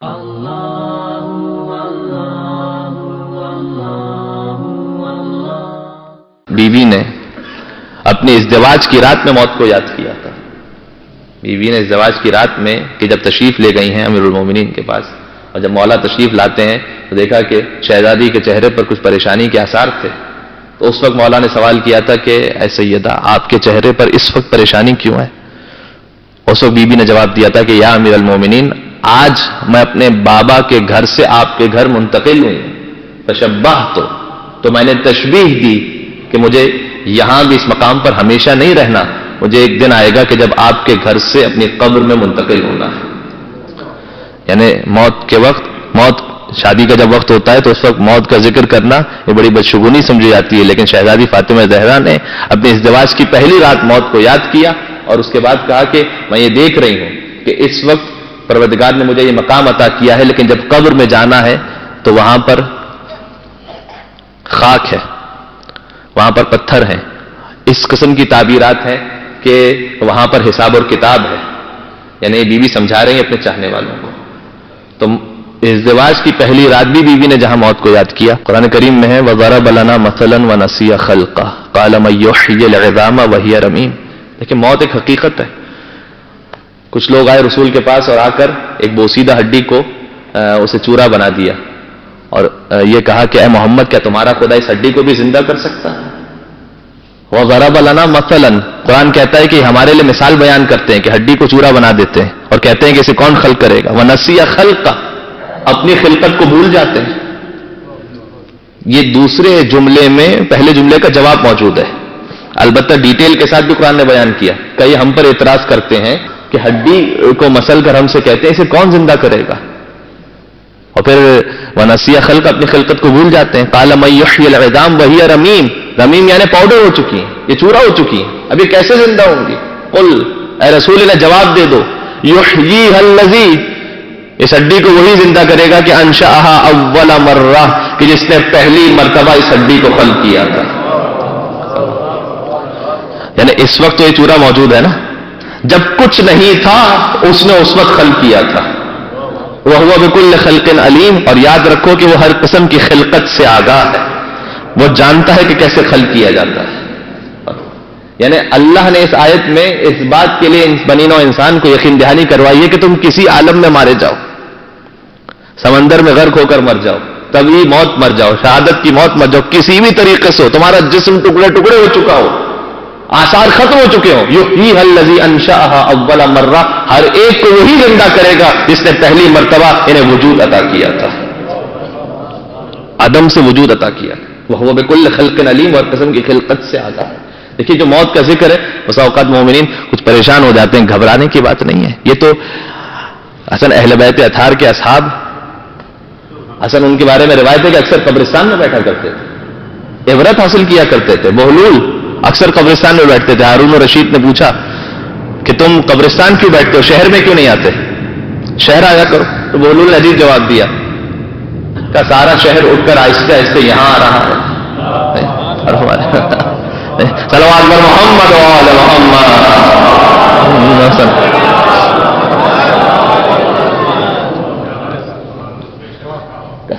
بیوی نے اپنی ازدواج کی رات میں موت کو یاد کیا تھا. بیوی نے ازدواج کی رات میں کہ جب تشریف لے گئی ہیں امیر المومنین کے پاس، اور جب مولا تشریف لاتے ہیں تو دیکھا کہ شہزادی کے چہرے پر کچھ پریشانی کے آثار تھے. تو اس وقت مولا نے سوال کیا تھا کہ اے سیدہ، آپ کے چہرے پر اس وقت پریشانی کیوں ہے؟ اس وقت بیوی نے جواب دیا تھا کہ یا امیر المومنین، آج میں اپنے بابا کے گھر سے آپ کے گھر منتقل ہوں، تشبہت، تو میں نے تشبیہ دی کہ مجھے یہاں بھی اس مقام پر ہمیشہ نہیں رہنا، مجھے ایک دن آئے گا کہ جب آپ کے گھر سے اپنی قبر میں منتقل ہونا ہے. یعنی موت کے وقت، موت شادی کا جب وقت ہوتا ہے تو اس وقت موت کا ذکر کرنا یہ بڑی بدشگونی سمجھی جاتی ہے، لیکن شہزادی فاطمہ زہرا نے اپنے ازدواج کی پہلی رات موت کو یاد کیا اور اس کے بعد کہا کہ میں یہ دیکھ رہی ہوں کہ اس وقت پروردگار نے مجھے یہ مقام عطا کیا ہے، لیکن جب قبر میں جانا ہے تو وہاں پر خاک ہے، وہاں پر پتھر ہیں، اس قسم کی تعبیرات ہیں کہ وہاں پر حساب اور کتاب ہے. یعنی بیوی سمجھا رہی ہیں اپنے چاہنے والوں کو. تو ازدواج کی پہلی رات بھی بیوی نے جہاں موت کو یاد کیا، قرآن کریم میں ہے وَضَرَبَ لَنَا مَثَلًا وَنَسِيَ خَلْقَهُ قَالَ مَن يُحْيِي الْعِظَامَ وَهِيَ رَمِيمٌ. لیکن موت ایک حقیقت ہے. کچھ لوگ آئے رسول کے پاس اور آ کر ایک بوسیدہ ہڈی کو اسے چورا بنا دیا اور یہ کہا کہ اے محمد، کیا تمہارا خدا اس ہڈی کو بھی زندہ کر سکتا ہے؟ وَضَرَبَ لَنَا مَثَلًا، قرآن کہتا ہے کہ ہمارے لیے مثال بیان کرتے ہیں کہ ہڈی کو چورا بنا دیتے ہیں اور کہتے ہیں کہ اسے کون خلق کرے گا. وَنَسِيَ خَلْقَهُ، اپنی خلقت کو بھول جاتے ہیں. یہ دوسرے جملے میں پہلے جملے کا جواب موجود ہے، البتہ ڈیٹیل کے ساتھ بھی قرآن نے بیان کیا. کئی ہم پر اعتراض کرتے ہیں کہ ہڈی کو مسل کر ہم سے کہتے ہیں اسے کون زندہ کرے گا، اور پھر وَنَسِيَ خَلْقَهُ، اپنی خلقت کو بھول جاتے ہیں. قَالَ مَن يُحْيِي الْعِظَامَ وَهِيَ رَمِيمٌ، رمیم یعنی پاؤڈر ہو چکی ہیں، یہ چورا ہو چکی ہیں، اب یہ کیسے زندہ ہوں گی؟ قل، اے رسول اللہ جواب دے دو، یحییھا الذی، اس ہڈی کو وہی زندہ کرے گا کہ انشأھا اول مرہ، کہ جس نے پہلی مرتبہ اس ہڈی کو خلق کیا تھا. یعنی اس وقت تو یہ چورا موجود ہے نا، جب کچھ نہیں تھا اس نے اس وقت خلق کیا تھا. وَهُوَ بِكُلِّ خَلْقٍ عَلِيمٌ، اور یاد رکھو کہ وہ ہر قسم کی خلقت سے آگاہ ہے، وہ جانتا ہے کہ کیسے خلق کیا جاتا ہے. یعنی اللہ نے اس آیت میں اس بات کے لیے بنی نوع انسان کو یقین دہانی کروائی ہے کہ تم کسی عالم میں مارے جاؤ، سمندر میں غرق ہو کر مر جاؤ، طبعی موت مر جاؤ، شہادت کی موت مر جاؤ، کسی بھی طریقے سے ہو، تمہارا جسم ٹکڑے ٹکڑے ہو چکا ہو، آثار ختم ہو چکے ہوں، یحییھا الذی انشأھا اول مرہ، ہر ایک کو وہی زندہ کرے گا جس نے پہلی مرتبہ انہیں وجود عطا کیا تھا، عدم سے وجود عطا کیا. وَهُوَ بِكُلِّ خَلْقٍ عَلِيمٌ، اور قسم کی خلقت سے آگاہ ہے. دیکھیے جو موت کا ذکر ہے، بس اوقات مومنین کچھ پریشان ہو جاتے ہیں، گھبرانے کی بات نہیں ہے. یہ تو حسن اہل بیت اطہار کے اصحاب، حسن ان کے بارے میں روایت ہے کہ اکثر قبرستان میں بیٹھا کرتے تھے، عبرت حاصل کیا کرتے تھے. بہلول اکثر قبرستان میں بیٹھتے تھے. ہارون الرشید نے پوچھا کہ تم قبرستان کیوں بیٹھتے ہو، شہر میں کیوں نہیں آتے، شہر آیا کرو. تو بہلول نے عجیب جواب دیا کہ سارا شہر اٹھ کر آہستہ آہستہ یہاں آ رہا ہے. صلوات بر محمد و آل محمد.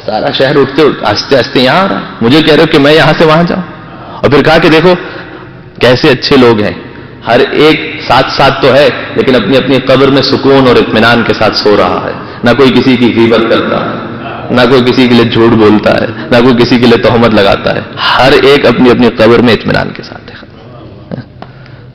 سارا شہر اٹھتے آہستہ آہستہ یہاں آ رہا ہے، مجھے کہہ رہے ہو کہ میں یہاں سے وہاں جاؤں. اور پھر کہا کہ دیکھو کیسے اچھے لوگ ہیں، ہر ایک ساتھ ساتھ تو ہے لیکن اپنی اپنی قبر میں سکون اور اطمینان کے ساتھ سو رہا ہے، نہ کوئی کسی کی غیبت کرتا ہے، نہ کوئی کسی کے لیے جھوٹ بولتا ہے، نہ کوئی کسی کے لیے تہمت لگاتا ہے، ہر ایک اپنی اپنی قبر میں اطمینان کے ساتھ.